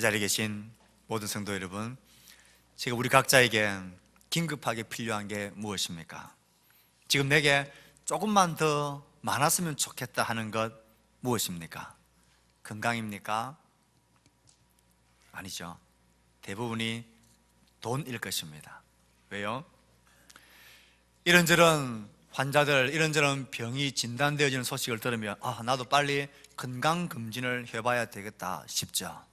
이 자리에 계신 모든 성도 여러분, 지금 우리 각자에게 긴급하게 필요한 게 무엇입니까? 지금 내게 조금만 더 많았으면 좋겠다 하는 것 무엇입니까? 건강입니까? 아니죠. 대부분이 돈일 것입니다. 왜요? 이런저런 환자들, 이런저런 병이 진단되어지는 소식을 들으면 나도 빨리 건강검진을 해봐야 되겠다 싶죠.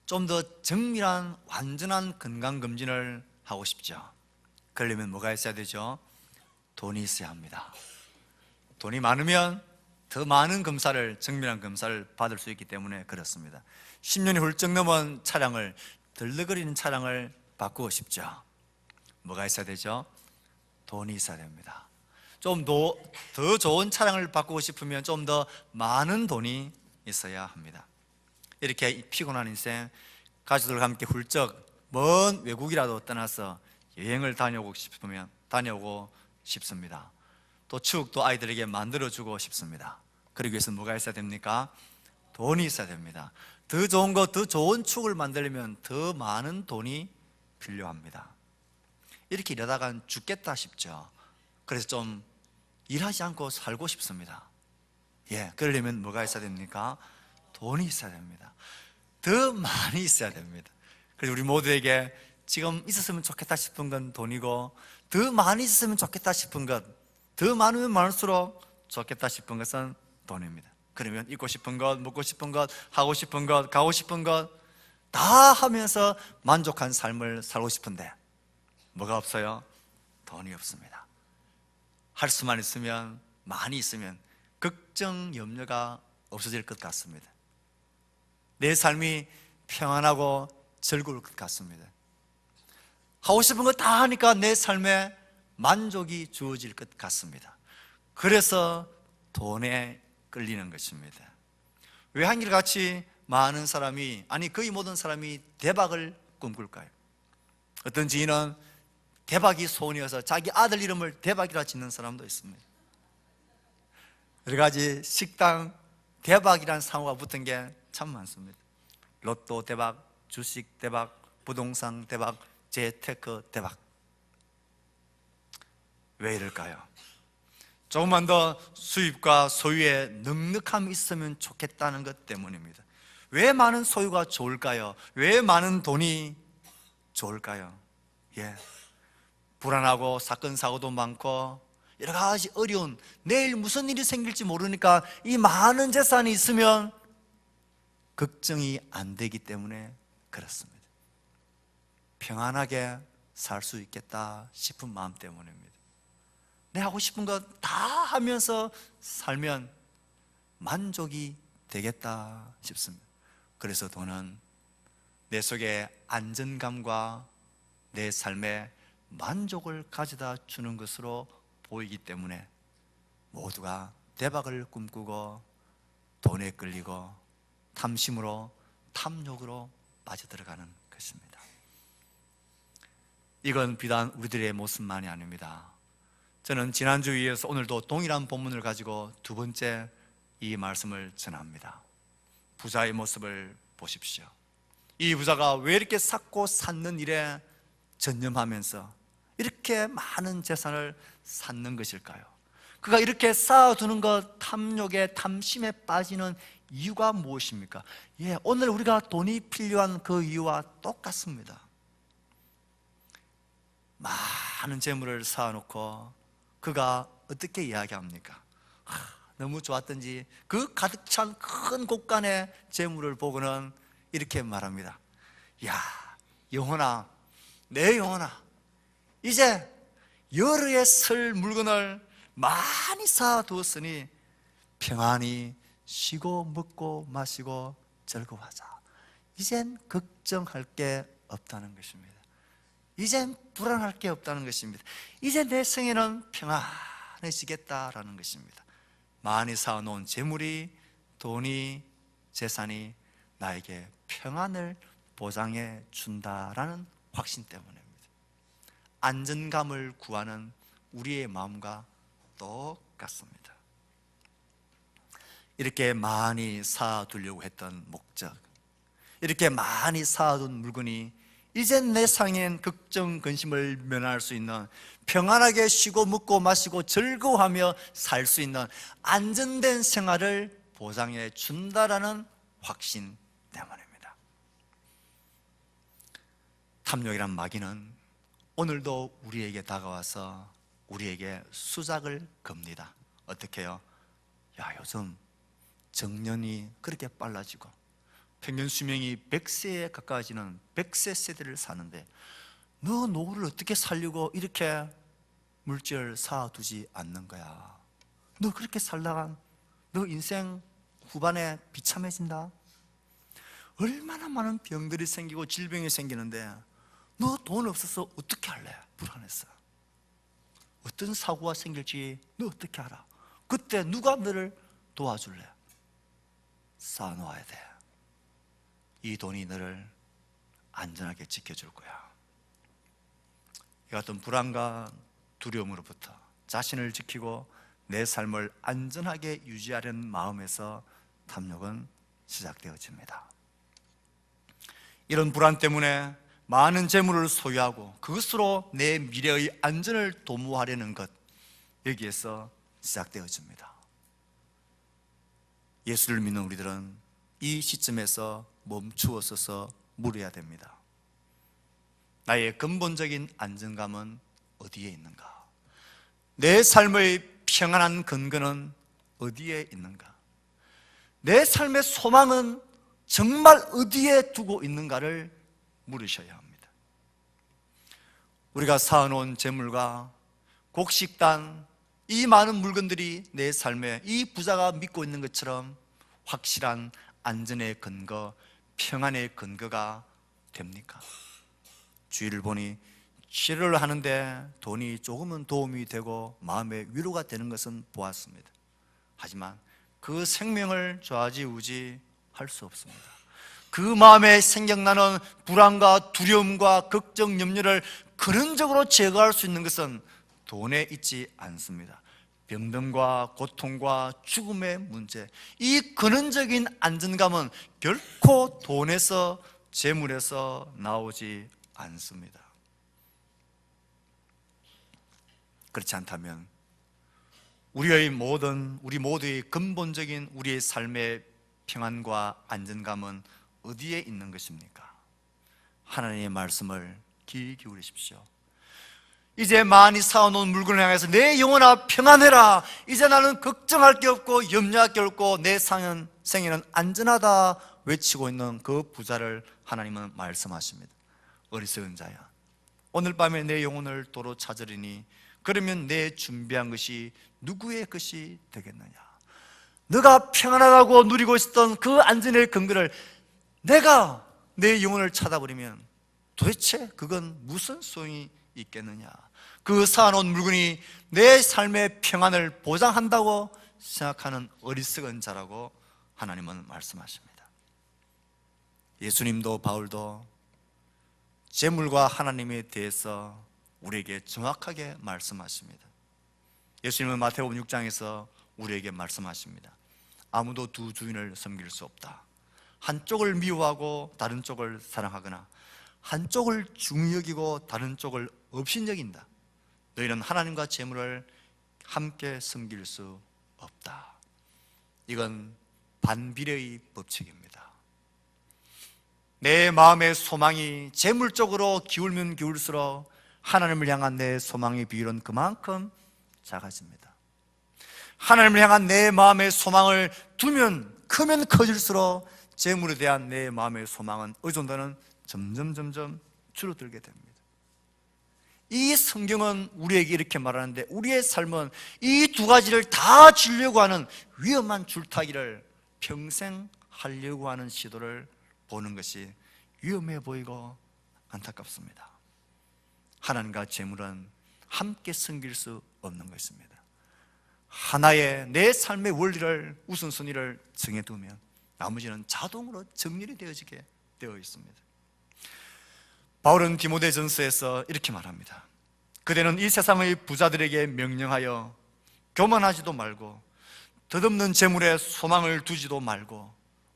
좀 더 정밀한 완전한 건강검진을 하고 싶죠. 그러려면 뭐가 있어야 되죠? 돈이 있어야 합니다. 돈이 많으면 더 많은 검사를, 정밀한 검사를 받을 수 있기 때문에 그렇습니다. 10년이 훌쩍 넘은 차량을, 들러거리는 차량을 바꾸고 싶죠. 뭐가 있어야 되죠? 돈이 있어야 됩니다. 좀 더 좋은 차량을 바꾸고 싶으면 좀 더 많은 돈이 있어야 합니다. 이렇게 피곤한 인생, 가족들과 함께 훌쩍 먼 외국이라도 떠나서 여행을 다녀오고 싶습니다. 또 추억도 아이들에게 만들어주고 싶습니다. 그러기 위해서 뭐가 있어야 됩니까? 돈이 있어야 됩니다. 더 좋은 것, 더 좋은 추억을 만들려면 더 많은 돈이 필요합니다. 이렇게 일하다가 죽겠다 싶죠. 그래서 좀 일하지 않고 살고 싶습니다. 그러려면 뭐가 있어야 됩니까? 돈이 있어야 됩니다. 더 많이 있어야 됩니다. 그래서 우리 모두에게 지금 있었으면 좋겠다 싶은 건 돈이고, 더 많이 있었으면 좋겠다 싶은 것, 더 많으면 많을수록 좋겠다 싶은 것은 돈입니다. 그러면 입고 싶은 것, 먹고 싶은 것, 하고 싶은 것, 가고 싶은 것 다 하면서 만족한 삶을 살고 싶은데 뭐가 없어요? 돈이 없습니다. 할 수만 있으면, 많이 있으면 걱정, 염려가 없어질 것 같습니다. 내 삶이 평안하고 즐거울 것 같습니다. 하고 싶은 거 다 하니까 내 삶에 만족이 주어질 것 같습니다. 그래서 돈에 끌리는 것입니다. 왜 한결같이 많은 사람이, 아니 거의 모든 사람이 대박을 꿈꿀까요? 어떤 지인은 대박이 소원이어서 자기 아들 이름을 대박이라 짓는 사람도 있습니다. 여러 가지 식당 대박이라는 상호가 붙은 게 참 많습니다. 로또 대박, 주식 대박, 부동산 대박, 재테크 대박. 왜 이럴까요? 조금만 더 수입과 소유에 넉넉함이 있으면 좋겠다는 것 때문입니다. 왜 많은 소유가 좋을까요? 왜 많은 돈이 좋을까요? 불안하고 사건 사고도 많고 여러 가지 어려운, 내일 무슨 일이 생길지 모르니까 이 많은 재산이 있으면 걱정이 안 되기 때문에 그렇습니다. 평안하게 살 수 있겠다 싶은 마음 때문입니다. 내 하고 싶은 것 다 하면서 살면 만족이 되겠다 싶습니다. 그래서 돈은 내 속에 안정감과 내 삶에 만족을 가져다 주는 것으로 보이기 때문에 모두가 대박을 꿈꾸고 돈에 끌리고 탐심으로, 탐욕으로 빠져들어가는 것입니다. 이건 비단 우리들의 모습만이 아닙니다. 저는 지난주에 이어서 오늘도 동일한 본문을 가지고 두 번째 이 말씀을 전합니다. 부자의 모습을 보십시오. 이 부자가 왜 이렇게 쌓고 쌓는 일에 전념하면서 이렇게 많은 재산을 쌓는 것일까요? 그가 이렇게 쌓아두는 것, 탐욕에, 탐심에 빠지는 이유가 무엇입니까? 오늘 우리가 돈이 필요한 그 이유와 똑같습니다. 많은 재물을 쌓아놓고 그가 어떻게 이야기합니까? 너무 좋았던지 그 가득 찬 큰 곳간의 재물을 보고는 이렇게 말합니다. 영혼아, 내 영혼아, 이제 여러 해 쓸 물건을 많이 쌓아두었으니 평안히 쉬고 먹고 마시고 즐거워하자. 이젠 걱정할 게 없다는 것입니다. 이젠 불안할 게 없다는 것입니다. 이제 내 생애는 평안해지겠다라는 것입니다. 많이 쌓아놓은 재물이, 돈이, 재산이 나에게 평안을 보장해 준다라는 확신 때문입니다. 안전감을 구하는 우리의 마음과 똑같습니다. 이렇게 많이 쌓아두려고 했던 목적, 이렇게 많이 쌓아둔 물건이 이제 내 상엔 걱정, 근심을 면할 수 있는, 평안하게 쉬고 먹고 마시고 즐거워하며 살 수 있는 안전된 생활을 보장해 준다라는 확신 때문입니다. 탐욕이란 마귀는 오늘도 우리에게 다가와서 우리에게 수작을 겁니다. 어떻게 해요? 야, 요즘 정년이 그렇게 빨라지고 평균 수명이 100세에 가까워지는 100세 세대를 사는데 너 노후를 어떻게 살려고 이렇게 물질을 쌓아두지 않는 거야? 너 그렇게 살다가 너 인생 후반에 비참해진다. 얼마나 많은 병들이 생기고 질병이 생기는데 너 돈 없어서 어떻게 할래? 불안했어. 어떤 사고가 생길지 너 어떻게 알아? 그때 누가 너를 도와줄래? 쌓아놓아야 돼. 이 돈이 너를 안전하게 지켜줄 거야. 이 같은 불안과 두려움으로부터 자신을 지키고 내 삶을 안전하게 유지하려는 마음에서 탐욕은 시작되어집니다. 이런 불안 때문에 많은 재물을 소유하고 그것으로 내 미래의 안전을 도모하려는 것, 여기에서 시작되어집니다. 예수를 믿는 우리들은 이 시점에서 멈추어서서 물어야 됩니다. 나의 근본적인 안정감은 어디에 있는가? 내 삶의 평안한 근거는 어디에 있는가? 내 삶의 소망은 정말 어디에 두고 있는가를 물으셔야 합니다. 우리가 쌓아놓은 재물과 곡식단, 이 많은 물건들이 내 삶에 이 부자가 믿고 있는 것처럼 확실한 안전의 근거, 평안의 근거가 됩니까? 주위를 보니 치료를 하는데 돈이 조금은 도움이 되고 마음의 위로가 되는 것은 보았습니다. 하지만 그 생명을 좌지우지할 수 없습니다. 그 마음에 생각나는 불안과 두려움과 걱정, 염려를 근원적으로 제거할 수 있는 것은 돈에 있지 않습니다. 병든과 고통과 죽음의 문제, 이 근원적인 안전감은 결코 돈에서, 재물에서 나오지 않습니다. 그렇지 않다면 우리 모두의 근본적인 우리의 삶의 평안과 안전감은 어디에 있는 것입니까? 하나님의 말씀을 귀 기울이십시오. 이제 많이 쌓아놓은 물건을 향해서 내 영혼아 평안해라, 이제 나는 걱정할 게 없고 염려할 게 없고 내 생애는 안전하다 외치고 있는 그 부자를 하나님은 말씀하십니다. 어리석은 자야, 오늘 밤에 내 영혼을 도로 찾으리니 그러면 내 준비한 것이 누구의 것이 되겠느냐? 너가 평안하다고 누리고 있었던 그 안전의 근거를 내가 내 영혼을 찾아버리면 도대체 그건 무슨 소용이 있겠느냐? 그 쌓아놓은 물건이 내 삶의 평안을 보장한다고 생각하는 어리석은 자라고 하나님은 말씀하십니다. 예수님도 바울도 재물과 하나님에 대해서 우리에게 정확하게 말씀하십니다. 예수님은 마태복음 6장에서 우리에게 말씀하십니다. 아무도 두 주인을 섬길 수 없다. 한쪽을 미워하고 다른 쪽을 사랑하거나 한쪽을 중히 여기고 다른 쪽을 없인 여긴다. 너희는 하나님과 재물을 함께 섬길 수 없다. 이건 반비례의 법칙입니다. 내 마음의 소망이 재물 쪽으로 기울면 기울수록 하나님을 향한 내 소망의 비율은 그만큼 작아집니다. 하나님을 향한 내 마음의 소망을 두면 크면 커질수록 재물에 대한 내 마음의 소망은 의존도는 점점 줄어들게 됩니다. 이 성경은 우리에게 이렇게 말하는데 우리의 삶은 이 두 가지를 다 주려고 하는 위험한 줄타기를 평생 하려고 하는 시도를 보는 것이 위험해 보이고 안타깝습니다. 하나님과 재물은 함께 섬길 수 없는 것입니다. 하나의 내 삶의 원리를, 우선순위를 정해두면 나머지는 자동으로 정렬이 되어지게 되어 있습니다. 바울은 디모데전서에서 이렇게 말합니다. 그대는 이 세상의 부자들에게 명령하여 교만하지도 말고 덧없는 재물에 소망을 두지도 말고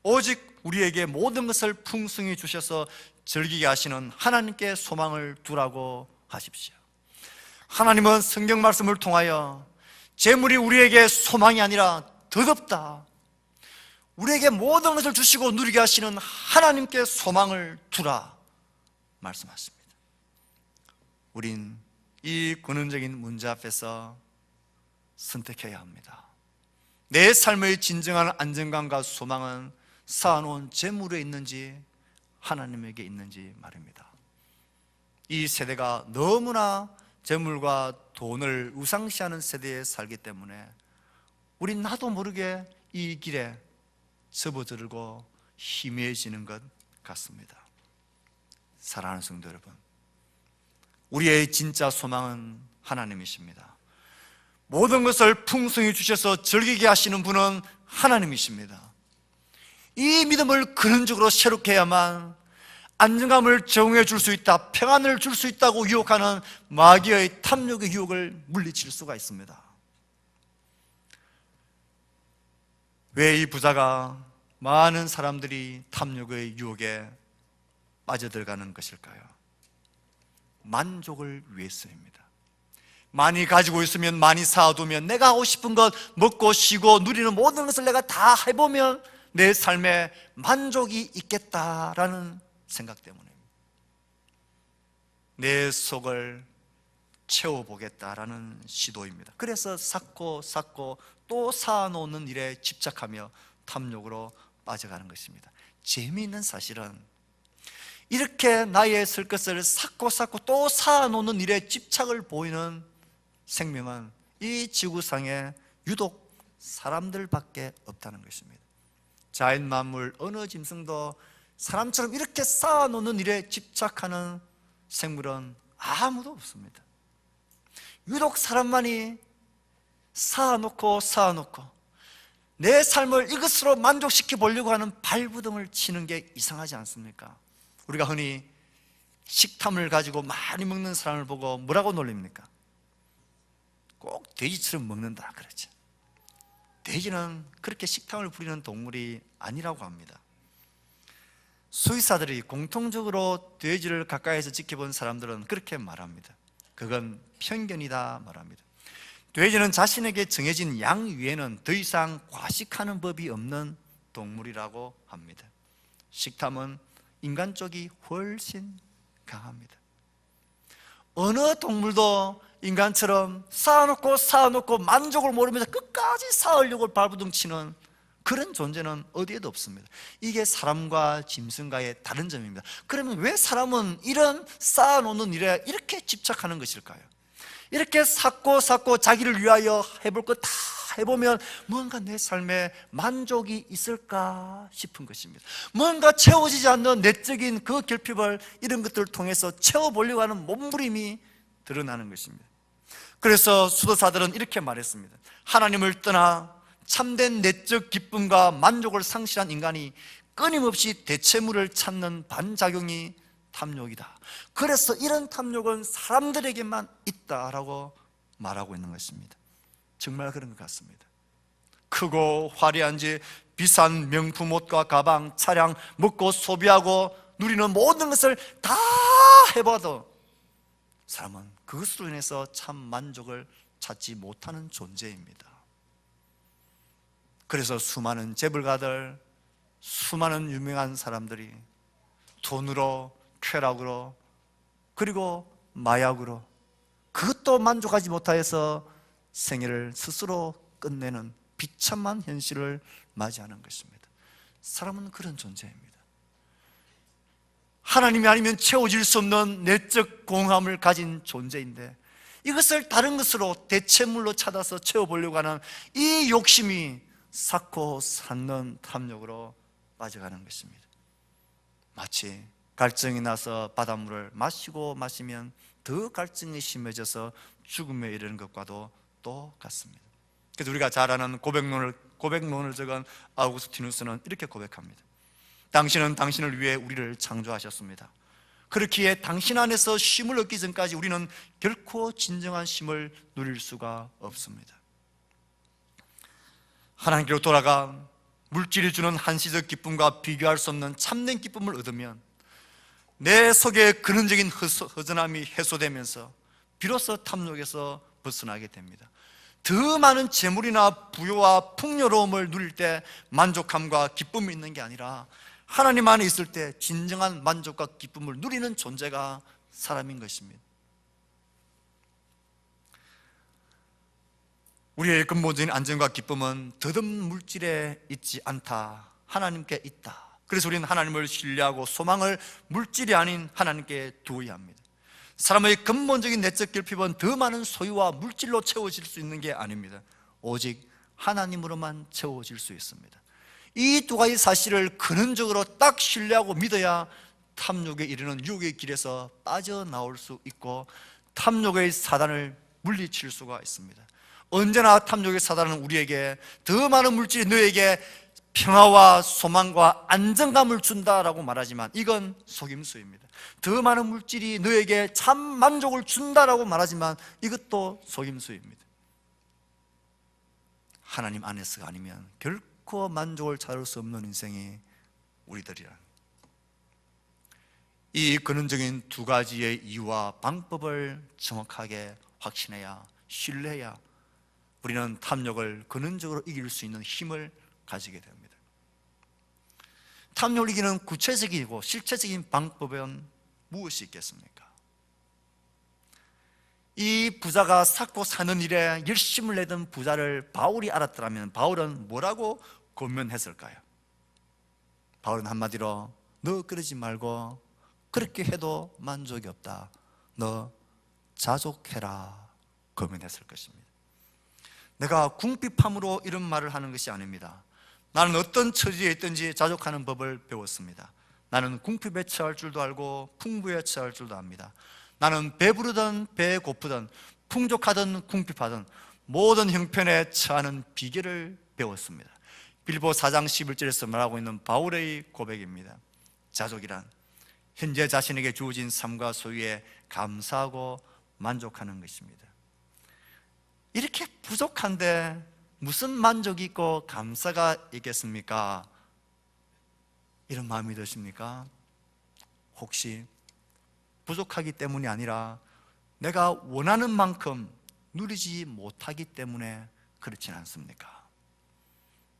오직 우리에게 모든 것을 풍성히 주셔서 즐기게 하시는 하나님께 소망을 두라고 하십시오. 하나님은 성경 말씀을 통하여 재물이 우리에게 소망이 아니라 덧없다, 우리에게 모든 것을 주시고 누리게 하시는 하나님께 소망을 두라 말씀하십니다. 우린 이 근원적인 문제 앞에서 선택해야 합니다. 내 삶의 진정한 안정감과 소망은 쌓아놓은 재물에 있는지 하나님에게 있는지 말입니다. 이 세대가 너무나 재물과 돈을 우상시하는 세대에 살기 때문에 우린 나도 모르게 이 길에 접어들고 희미해지는 것 같습니다. 사랑하는 성도 여러분, 우리의 진짜 소망은 하나님이십니다. 모든 것을 풍성히 주셔서 즐기게 하시는 분은 하나님이십니다. 이 믿음을 근원적으로 새롭게 해야만 안정감을 제공해 줄 수 있다, 평안을 줄 수 있다고 유혹하는 마귀의 탐욕의 유혹을 물리칠 수가 있습니다. 왜 이 부자가 많은 사람들이 탐욕의 유혹에 빠져들어가는 것일까요? 만족을 위해서입니다. 많이 가지고 있으면, 많이 쌓아두면, 내가 하고 싶은 것 먹고 쉬고 누리는 모든 것을 내가 다 해보면 내 삶에 만족이 있겠다라는 생각 때문입니다. 내 속을 채워보겠다라는 시도입니다. 그래서 쌓고 또 쌓아놓는 일에 집착하며 탐욕으로 빠져가는 것입니다. 재미있는 사실은 이렇게 나의 쓸 것을 쌓고 또 쌓아놓는 일에 집착을 보이는 생명은 이 지구상에 유독 사람들밖에 없다는 것입니다. 자연 만물 어느 짐승도 사람처럼 이렇게 쌓아놓는 일에 집착하는 생물은 아무도 없습니다. 유독 사람만이 쌓아놓고 내 삶을 이것으로 만족시켜 보려고 하는 발부둥을 치는 게 이상하지 않습니까? 우리가 흔히 식탐을 가지고 많이 먹는 사람을 보고 뭐라고 놀립니까? 꼭 돼지처럼 먹는다 그러죠. 돼지는 그렇게 식탐을 부리는 동물이 아니라고 합니다. 수의사들이 공통적으로 돼지를 가까이서 지켜본 사람들은 그렇게 말합니다. 그건 편견이다 말합니다. 돼지는 자신에게 정해진 양 위에는 더 이상 과식하는 법이 없는 동물이라고 합니다. 식탐은 인간 쪽이 훨씬 강합니다. 어느 동물도 인간처럼 쌓아놓고 만족을 모르면서 끝까지 쌓으려고 발부둥 치는 그런 존재는 어디에도 없습니다. 이게 사람과 짐승과의 다른 점입니다. 그러면 왜 사람은 이런 쌓아놓는 일에 이렇게 집착하는 것일까요? 이렇게 쌓고 자기를 위하여 해볼 것 다 해보면 뭔가 내 삶에 만족이 있을까 싶은 것입니다. 뭔가 채워지지 않는 내적인 그 결핍을 이런 것들을 통해서 채워보려고 하는 몸부림이 드러나는 것입니다. 그래서 수도사들은 이렇게 말했습니다. 하나님을 떠나 참된 내적 기쁨과 만족을 상실한 인간이 끊임없이 대체물을 찾는 반작용이 탐욕이다. 그래서 이런 탐욕은 사람들에게만 있다라고 말하고 있는 것입니다. 정말 그런 것 같습니다. 크고 화려한 집, 비싼 명품 옷과 가방, 차량, 먹고 소비하고 누리는 모든 것을 다 해봐도 사람은 그것으로 인해서 참 만족을 찾지 못하는 존재입니다. 그래서 수많은 재벌가들, 수많은 유명한 사람들이 돈으로, 쾌락으로, 그리고 마약으로 그것도 만족하지 못하여서 생애를 스스로 끝내는 비참한 현실을 맞이하는 것입니다. 사람은 그런 존재입니다. 하나님이 아니면 채워질 수 없는 내적 공함을 가진 존재인데 이것을 다른 것으로 대체물로 찾아서 채워보려고 하는 이 욕심이 쌓고 쌓는 탐욕으로 빠져가는 것입니다. 마치 갈증이 나서 바닷물을 마시면 더 갈증이 심해져서 죽음에 이르는 것과도 똑같습니다. 그래서 우리가 잘 아는 고백론을 적은 아우구스티누스는 이렇게 고백합니다. 당신은 당신을 위해 우리를 창조하셨습니다. 그렇기에 당신 안에서 쉼을 얻기 전까지 우리는 결코 진정한 쉼을 누릴 수가 없습니다. 하나님께로 돌아가 물질이 주는 한시적 기쁨과 비교할 수 없는 참된 기쁨을 얻으면 내 속의 근원적인 허전함이 해소되면서 비로소 탐욕에서 벗어나게 됩니다. 더 많은 재물이나 부요와 풍요로움을 누릴 때 만족함과 기쁨이 있는 게 아니라 하나님 안에 있을 때 진정한 만족과 기쁨을 누리는 존재가 사람인 것입니다. 우리의 근본적인 안정과 기쁨은 더듬 물질에 있지 않다, 하나님께 있다. 그래서 우리는 하나님을 신뢰하고 소망을 물질이 아닌 하나님께 두어야 합니다. 사람의 근본적인 내적 결핍은 더 많은 소유와 물질로 채워질 수 있는 게 아닙니다. 오직 하나님으로만 채워질 수 있습니다. 이 두 가지 사실을 근원적으로 딱 신뢰하고 믿어야 탐욕에 이르는 유혹의 길에서 빠져나올 수 있고 탐욕의 사단을 물리칠 수가 있습니다. 언제나 탐욕의 사단은 우리에게 더 많은 물질이 너에게 평화와 소망과 안정감을 준다라고 말하지만 이건 속임수입니다. 더 많은 물질이 너에게 참 만족을 준다라고 말하지만 이것도 속임수입니다. 하나님 안에서가 아니면 결코 만족을 찾을 수 없는 인생이 우리들이란, 이 근원적인 두 가지의 이유와 방법을 정확하게 확신해야, 신뢰해야 우리는 탐욕을 근원적으로 이길 수 있는 힘을 가지게 됩니다. 탐욕을 이기는 구체적이고 실체적인 방법은 무엇이 있겠습니까? 이 부자가 삭고 사는 일에 열심을 내던 부자를 바울이 알았더라면 바울은 뭐라고 권면했을까요? 바울은 한마디로 너 그러지 말고 그렇게 해도 만족이 없다, 너 자족해라 권면했을 것입니다. 내가 궁핍함으로 이런 말을 하는 것이 아닙니다. 나는 어떤 처지에 있든지 자족하는 법을 배웠습니다. 나는 궁핍에 처할 줄도 알고 풍부에 처할 줄도 압니다. 나는 배부르든 배고프든 풍족하든 궁핍하든 모든 형편에 처하는 비결을 배웠습니다. 빌보 4장 11절에서 말하고 있는 바울의 고백입니다. 자족이란 현재 자신에게 주어진 삶과 소유에 감사하고 만족하는 것입니다. 이렇게 부족한데 무슨 만족이 있고 감사가 있겠습니까? 이런 마음이 드십니까? 혹시 부족하기 때문이 아니라 내가 원하는 만큼 누리지 못하기 때문에 그렇진 않습니까?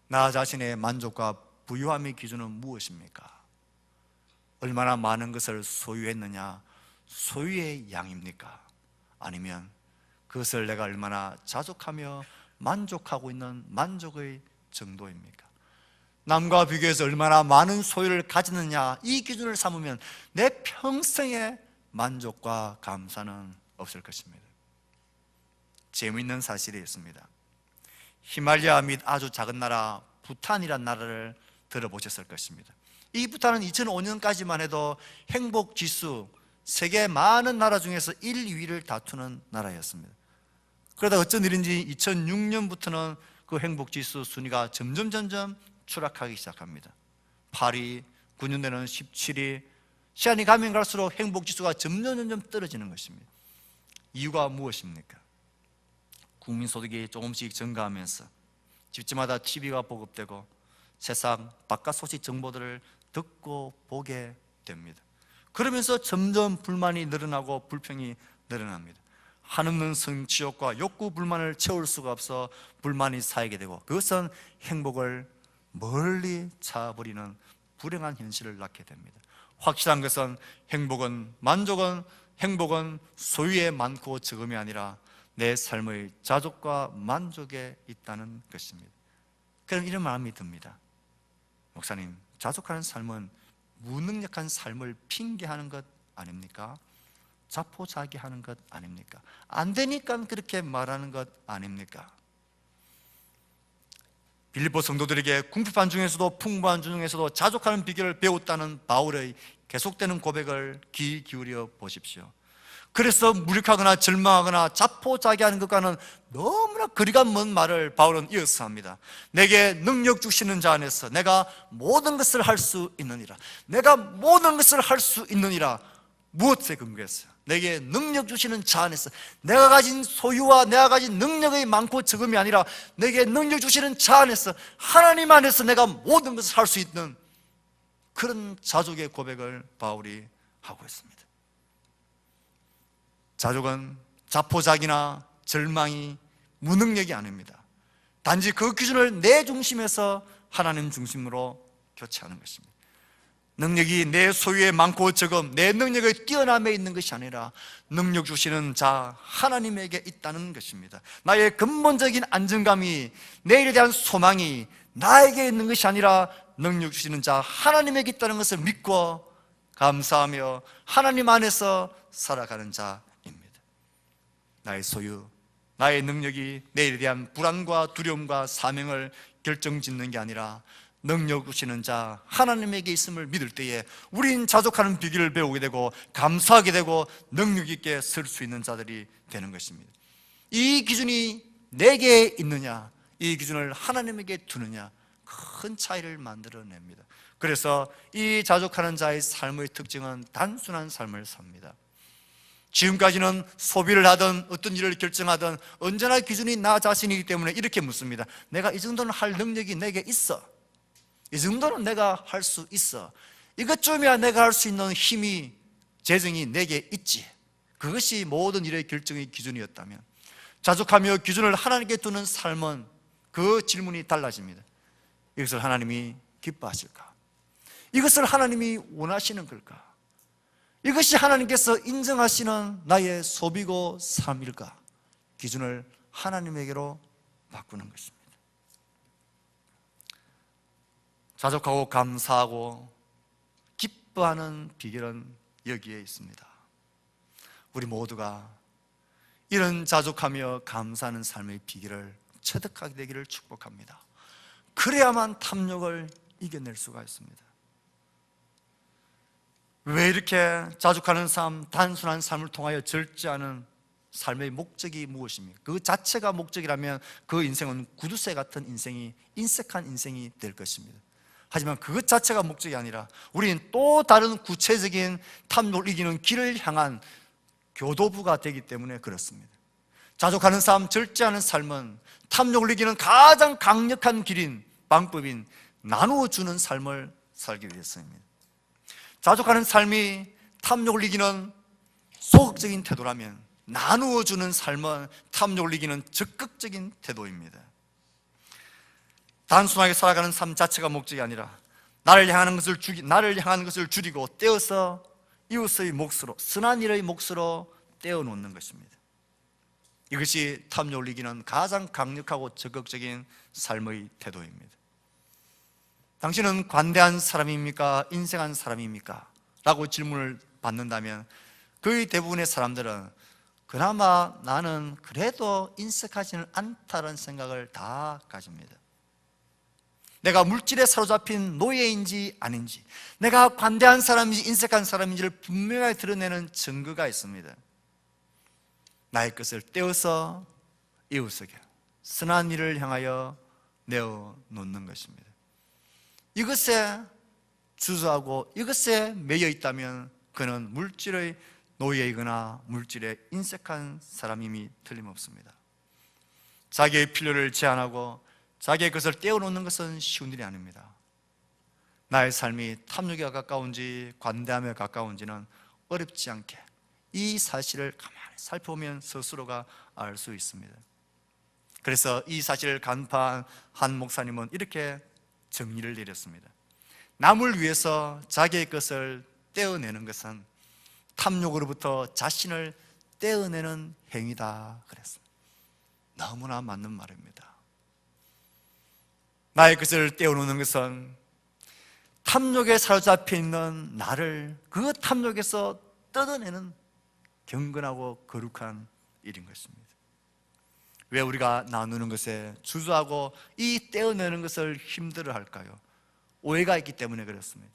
나 자신의 만족과 부유함의 기준은 무엇입니까? 얼마나 많은 것을 소유했느냐, 소유의 양입니까? 아니면 그것을 내가 얼마나 자족하며 만족하고 있는 만족의 정도입니까? 남과 비교해서 얼마나 많은 소유를 가지느냐, 이 기준을 삼으면 내 평생의 만족과 감사는 없을 것입니다. 재미있는 사실이 있습니다. 히말라야 및 아주 작은 나라 부탄이란 나라를 들어보셨을 것입니다. 이 부탄은 2005년까지만 해도 행복지수 세계 많은 나라 중에서 1, 2위를 다투는 나라였습니다. 그러다 어쩐 일인지 2006년부터는 그 행복지수 순위가 점점 추락하기 시작합니다. 8위, 9년대는 17위, 시간이 가면 갈수록 행복지수가 점점 떨어지는 것입니다. 이유가 무엇입니까? 국민소득이 조금씩 증가하면서 집집마다 TV가 보급되고 세상 바깥 소식 정보들을 듣고 보게 됩니다. 그러면서 점점 불만이 늘어나고 불평이 늘어납니다. 한없는 성취욕과 욕구 불만을 채울 수가 없어 불만이 쌓이게 되고 그것은 행복을 멀리 차버리는 불행한 현실을 낳게 됩니다. 확실한 것은 행복은 소유에 많고 적음이 아니라 내 삶의 자족과 만족에 있다는 것입니다. 그럼 이런 마음이 듭니다. 목사님, 자족하는 삶은 무능력한 삶을 핑계하는 것 아닙니까? 자포자기하는 것 아닙니까? 안 되니까 그렇게 말하는 것 아닙니까? 빌립보 성도들에게 궁핍한 중에서도 풍부한 중에서도 자족하는 비결을 배웠다는 바울의 계속되는 고백을 귀 기울여 보십시오. 그래서 무력하거나 절망하거나 자포자기하는 것과는 너무나 거리가 먼 말을 바울은 이어서 합니다. 내게 능력 주시는 자 안에서 내가 모든 것을 할 수 있느니라. 내가 모든 것을 할 수 있느니라. 무엇에 근거해서? 내게 능력 주시는 자 안에서, 내가 가진 소유와 내가 가진 능력의 많고 적음이 아니라 내게 능력 주시는 자 안에서, 하나님 안에서 내가 모든 것을 할 수 있는 그런 자족의 고백을 바울이 하고 있습니다. 자족은 자포자기나 절망이 무능력이 아닙니다. 단지 그 기준을 내 중심에서 하나님 중심으로 교체하는 것입니다. 능력이 내 소유에 많고 적음, 내 능력의 뛰어남에 있는 것이 아니라 능력 주시는 자 하나님에게 있다는 것입니다. 나의 근본적인 안정감이, 내일에 대한 소망이 나에게 있는 것이 아니라 능력 주시는 자 하나님에게 있다는 것을 믿고 감사하며 하나님 안에서 살아가는 자입니다. 나의 소유, 나의 능력이 내일에 대한 불안과 두려움과 사명을 결정짓는 게 아니라 능력 주시는 자 하나님에게 있음을 믿을 때에 우린 자족하는 비결을 배우게 되고 감사하게 되고 능력 있게 설 수 있는 자들이 되는 것입니다. 이 기준이 내게 있느냐, 이 기준을 하나님에게 두느냐, 큰 차이를 만들어냅니다. 그래서 이 자족하는 자의 삶의 특징은 단순한 삶을 삽니다. 지금까지는 소비를 하든 어떤 일을 결정하든 언제나 기준이 나 자신이기 때문에 이렇게 묻습니다. 내가 이 정도는 할 능력이 내게 있어, 이 정도는 내가 할 수 있어, 이것쯤이야 내가 할 수 있는 힘이, 재정이 내게 있지. 그것이 모든 일의 결정의 기준이었다면, 자족하며 기준을 하나님께 두는 삶은 그 질문이 달라집니다. 이것을 하나님이 기뻐하실까? 이것을 하나님이 원하시는 걸까? 이것이 하나님께서 인정하시는 나의 소비고 삶일까? 기준을 하나님에게로 바꾸는 것입니다. 자족하고 감사하고 기뻐하는 비결은 여기에 있습니다. 우리 모두가 이런 자족하며 감사하는 삶의 비결을 체득하게 되기를 축복합니다. 그래야만 탐욕을 이겨낼 수가 있습니다. 왜 이렇게 자족하는 삶, 단순한 삶을 통하여 절제하는 삶의 목적이 무엇입니까? 그 자체가 목적이라면 그 인생은 구두쇠 같은 인생이, 인색한 인생이 될 것입니다. 하지만 그것 자체가 목적이 아니라 우리는 또 다른 구체적인 탐욕을 이기는 길을 향한 교도부가 되기 때문에 그렇습니다. 자족하는 삶, 절제하는 삶은 탐욕을 이기는 가장 강력한 길인, 방법인 나누어주는 삶을 살기 위해서입니다. 자족하는 삶이 탐욕을 이기는 소극적인 태도라면 나누어주는 삶은 탐욕을 이기는 적극적인 태도입니다. 단순하게 살아가는 삶 자체가 목적이 아니라 나를 향하는 것을 줄이고 떼어서 이웃의 몫으로, 선한 일의 몫으로 떼어놓는 것입니다. 이것이 탐욕을 이기는 가장 강력하고 적극적인 삶의 태도입니다. 당신은 관대한 사람입니까? 인색한 사람입니까? 라고 질문을 받는다면 거의 대부분의 사람들은 그나마 나는 그래도 인색하지는 않다는 생각을 다 가집니다. 내가 물질에 사로잡힌 노예인지 아닌지, 내가 관대한 사람인지 인색한 사람인지를 분명하게 드러내는 증거가 있습니다. 나의 것을 떼어서 이웃에게 선한 일을 향하여 내어놓는 것입니다. 이것에 주저하고 이것에 매여 있다면 그는 물질의 노예이거나 물질에 인색한 사람임이 틀림없습니다. 자기의 필요를 제한하고 자기의 것을 떼어놓는 것은 쉬운 일이 아닙니다. 나의 삶이 탐욕에 가까운지 관대함에 가까운지는 어렵지 않게 이 사실을 가만히 살펴보면 스스로가 알 수 있습니다. 그래서 이 사실을 간파한 한 목사님은 이렇게 정리를 내렸습니다. 남을 위해서 자기의 것을 떼어내는 것은 탐욕으로부터 자신을 떼어내는 행위다 그랬습니다. 너무나 맞는 말입니다. 나의 것을 떼어놓는 것은 탐욕에 사로잡혀 있는 나를 그 탐욕에서 뜯어내는 경건하고 거룩한 일인 것입니다. 왜 우리가 나누는 것에 주저하고 이 떼어내는 것을 힘들어 할까요? 오해가 있기 때문에 그렇습니다.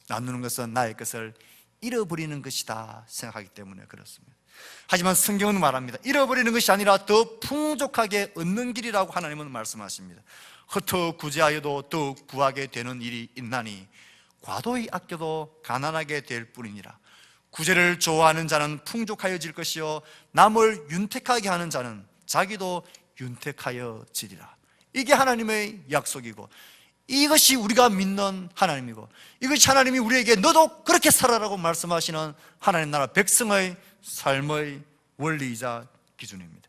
나누는 것은 나의 것을 잃어버리는 것이다 생각하기 때문에 그렇습니다. 하지만 성경은 말합니다. 잃어버리는 것이 아니라 더 풍족하게 얻는 길이라고 하나님은 말씀하십니다. 흩어 구제하여도 더욱 구하게 되는 일이 있나니 과도히 아껴도 가난하게 될 뿐이니라. 구제를 좋아하는 자는 풍족하여질 것이요 남을 윤택하게 하는 자는 자기도 윤택하여지리라. 이게 하나님의 약속이고, 이것이 우리가 믿는 하나님이고, 이것이 하나님이 우리에게 너도 그렇게 살아라고 말씀하시는 하나님 나라 백성의 삶의 원리이자 기준입니다.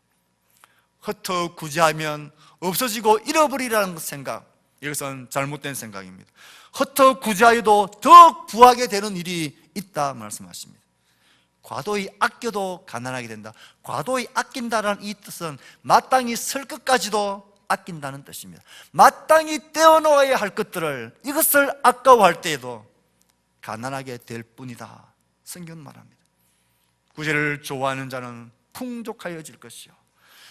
흩어구제하면 없어지고 잃어버리라는 생각, 이것은 잘못된 생각입니다. 흩어구제하여도 더 부하게 되는 일이 있다 말씀하십니다. 과도히 아껴도 가난하게 된다. 과도히 아낀다는 이 뜻은 마땅히 쓸 것까지도 아낀다는 뜻입니다. 마땅히 떼어놓아야 할 것들을, 이것을 아까워할 때에도 가난하게 될 뿐이다, 성경은 말합니다. 구제를 좋아하는 자는 풍족하여질 것이요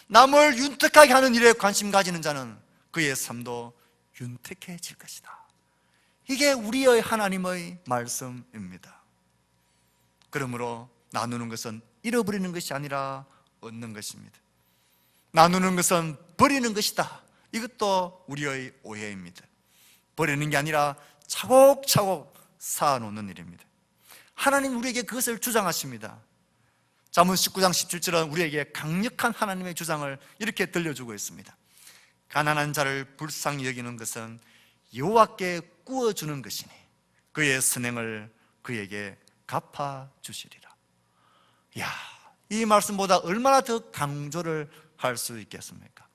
남을 윤택하게 하는 일에 관심 가지는 자는 그의 삶도 윤택해질 것이다. 이게 우리의 하나님의 말씀입니다. 그러므로 나누는 것은 잃어버리는 것이 아니라 얻는 것입니다. 나누는 것은 버리는 것이다, 이것도 우리의 오해입니다. 버리는 게 아니라 차곡차곡 쌓아놓는 일입니다. 하나님 우리에게 그것을 주장하십니다. 잠언 19장 17절은 우리에게 강력한 하나님의 주장을 이렇게 들려주고 있습니다. 가난한 자를 불쌍히 여기는 것은 여호와께 구워주는 것이니 그의 선행을 그에게 갚아주시리라. 이야, 이 말씀보다 얼마나 더 강조를 할 수 있겠습니까?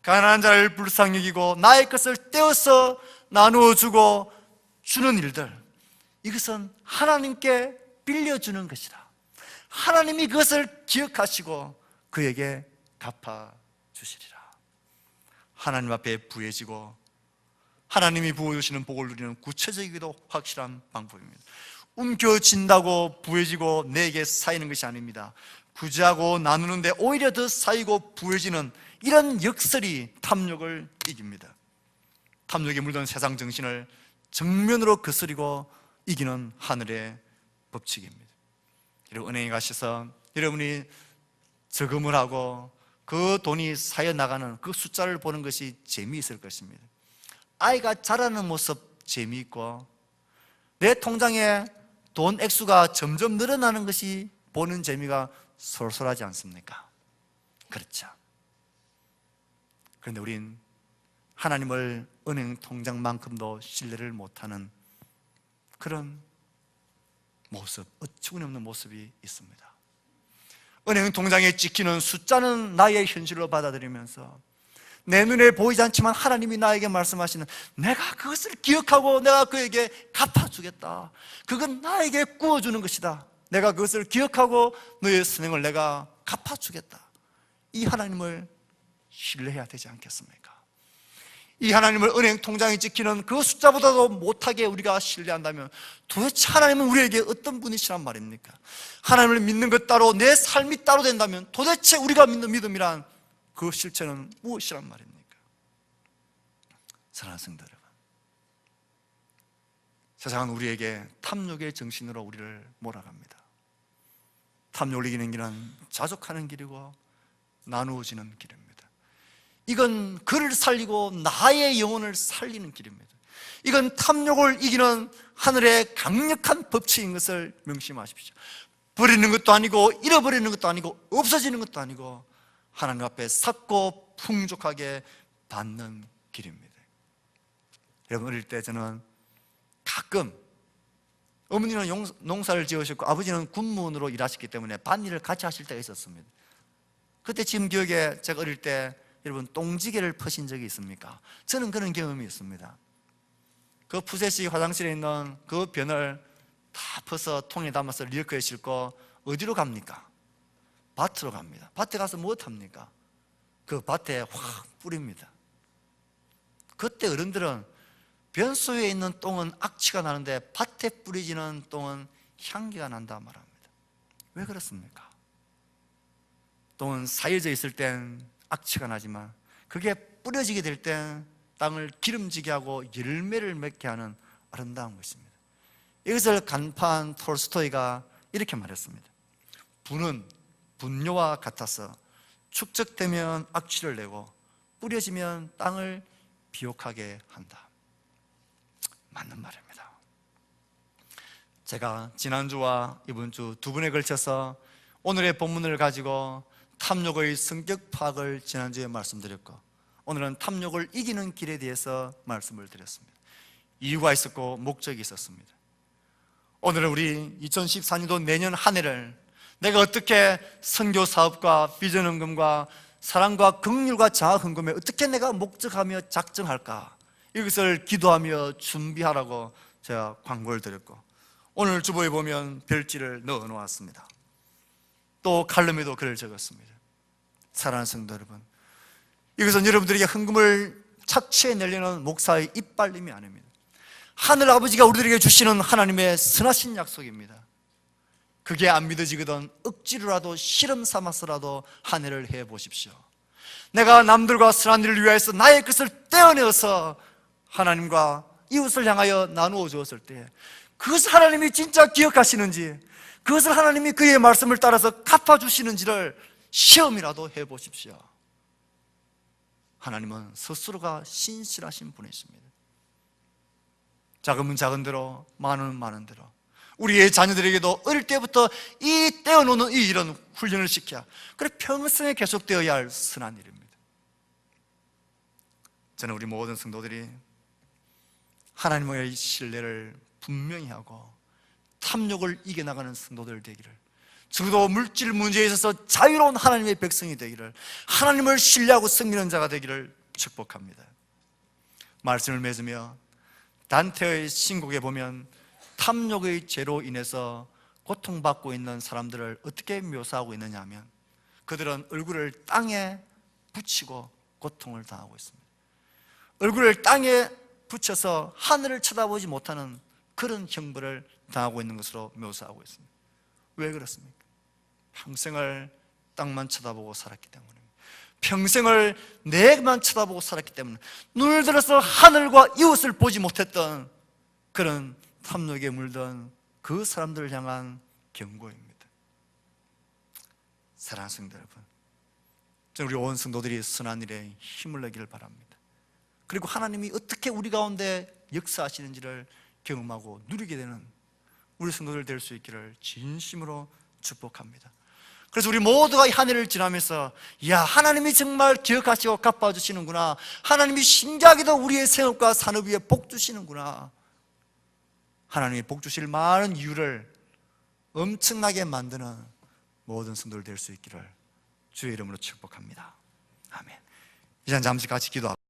가난한 자를 불쌍히 여기고 나의 것을 떼어서 나누어주고 주는 일들, 이것은 하나님께 빌려주는 것이다. 하나님이 그것을 기억하시고 그에게 갚아주시리라. 하나님 앞에 부해지고 하나님이 부어주시는 복을 누리는 구체적이기도 확실한 방법입니다. 움켜쥔다고 부해지고 내게 쌓이는 것이 아닙니다. 구제하고 나누는데 오히려 더 쌓이고 부해지는 이런 역설이 탐욕을 이깁니다. 탐욕에 물든 세상 정신을 정면으로 거스리고 이기는 하늘의 법칙입니다. 여러분, 은행에 가셔서 여러분이 저금을 하고 그 돈이 쌓여 나가는 그 숫자를 보는 것이 재미있을 것입니다. 아이가 자라는 모습 재미있고, 내 통장에 돈 액수가 점점 늘어나는 것이 보는 재미가 솔솔하지 않습니까? 그렇죠. 그런데 우린 하나님을 은행 통장만큼도 신뢰를 못하는 그런 모습, 어처구니없는 모습이 있습니다. 은행 통장에 찍히는 숫자는 나의 현실로 받아들이면서 내 눈에 보이지 않지만 하나님이 나에게 말씀하시는, 내가 그것을 기억하고 내가 그에게 갚아주겠다, 그건 나에게 구워주는 것이다, 내가 그것을 기억하고 너의 선행을 내가 갚아주겠다, 이 하나님을 신뢰해야 되지 않겠습니까? 이 하나님을 은행 통장에 찍히는 그 숫자보다도 못하게 우리가 신뢰한다면 도대체 하나님은 우리에게 어떤 분이시란 말입니까? 하나님을 믿는 것 따로 내 삶이 따로 된다면 도대체 우리가 믿는 믿음이란 그 실체는 무엇이란 말입니까? 사랑하는 성도 여러분, 세상은 우리에게 탐욕의 정신으로 우리를 몰아갑니다. 탐욕을 이기는 길은 자족하는 길이고 나누어지는 길입니다. 이건 그를 살리고 나의 영혼을 살리는 길입니다. 이건 탐욕을 이기는 하늘의 강력한 법칙인 것을 명심하십시오. 버리는 것도 아니고 잃어버리는 것도 아니고 없어지는 것도 아니고 하나님 앞에 삭고 풍족하게 받는 길입니다. 여러분, 어릴 때 저는 가끔, 어머니는 농사를 지으셨고 아버지는 군무원으로 일하셨기 때문에 밭일을 같이 하실 때가 있었습니다. 그때 지금 기억에 제가 어릴 때 여러분 똥지게를 퍼신 적이 있습니까? 저는 그런 경험이 있습니다. 그 푸세식 화장실에 있는 그 변을 다 퍼서 통에 담아서 리어커에 싣고 어디로 갑니까? 밭으로 갑니다. 밭에 가서 무엇 합니까? 그 밭에 확 뿌립니다. 그때 어른들은 변소에 있는 똥은 악취가 나는데 밭에 뿌려지는 똥은 향기가 난다 말합니다. 왜 그렇습니까? 똥은 쌓여져 있을 땐 악취가 나지만 그게 뿌려지게 될 땐 땅을 기름지게 하고 열매를 맺게 하는 아름다운 것입니다. 이것을 간판 톨스토이가 이렇게 말했습니다. 분은 분뇨와 같아서 축적되면 악취를 내고 뿌려지면 땅을 비옥하게 한다. 맞는 말입니다. 제가 지난주와 이번 주 두 번에 걸쳐서 오늘의 본문을 가지고 탐욕의 성격 파악을 지난주에 말씀드렸고, 오늘은 탐욕을 이기는 길에 대해서 말씀을 드렸습니다. 이유가 있었고 목적이 있었습니다. 오늘은 우리 2014년도 내년 한 해를 내가 어떻게 선교 사업과 비전 헌금과 사랑과 긍휼과 자아 헌금에 어떻게 내가 목적하며 작정할까, 이것을 기도하며 준비하라고 제가 광고를 드렸고, 오늘 주보에 보면 별지를 넣어 놓았습니다. 또 칼럼에도 글을 적었습니다. 사랑하는 성도 여러분, 이것은 여러분들에게 헌금을 착취해내려는 목사의 이빨림이 아닙니다. 하늘 아버지가 우리들에게 주시는 하나님의 선하신 약속입니다. 그게 안 믿어지거든 억지로라도 실험 삼아서라도 한 해를 해보십시오. 내가 남들과 선한 일을 위하여서 나의 것을 떼어내어서 하나님과 이웃을 향하여 나누어 주었을 때 그것을 하나님이 진짜 기억하시는지, 그것을 하나님이 그의 말씀을 따라서 갚아주시는지를 시험이라도 해보십시오. 하나님은 스스로가 신실하신 분이십니다. 작으면 작은 대로, 많으면 많은 대로 우리의 자녀들에게도 어릴 때부터 이 떼어놓는 이 일은 훈련을 시켜야, 그래 평생에 계속되어야 할 선한 일입니다. 저는 우리 모든 성도들이 하나님의 신뢰를 분명히 하고 탐욕을 이겨나가는 성도들 되기를, 적어도 물질 문제에 있어서 자유로운 하나님의 백성이 되기를, 하나님을 신뢰하고 섬기는 자가 되기를 축복합니다. 말씀을 맺으며 단테의 신곡에 보면 탐욕의 죄로 인해서 고통받고 있는 사람들을 어떻게 묘사하고 있느냐 하면, 그들은 얼굴을 땅에 붙이고 고통을 당하고 있습니다. 얼굴을 땅에 붙여서 하늘을 쳐다보지 못하는 그런 형벌을 당하고 있는 것으로 묘사하고 있습니다. 왜 그렇습니까? 평생을 땅만 쳐다보고 살았기 때문입니다. 평생을 내만 쳐다보고 살았기 때문에 눈을 들어서 하늘과 이웃을 보지 못했던 그런 탐욕에 물든 그 사람들을 향한 경고입니다. 사랑하는 성도 여러분, 저는 우리 온 성도들이 선한 일에 힘을 내기를 바랍니다. 그리고 하나님이 어떻게 우리 가운데 역사하시는지를 경험하고 누리게 되는 우리 성도들 될 수 있기를 진심으로 축복합니다. 그래서 우리 모두가 이 한 해를 지나면서, 야, 하나님이 정말 기억하시고 갚아주시는구나, 하나님이 신기하게도 우리의 생업과 산업 위에 복 주시는구나, 하나님이 복 주실 많은 이유를 엄청나게 만드는 모든 성도들 될 수 있기를 주의 이름으로 축복합니다. 아멘. 이제 잠시 같이 기도합니다.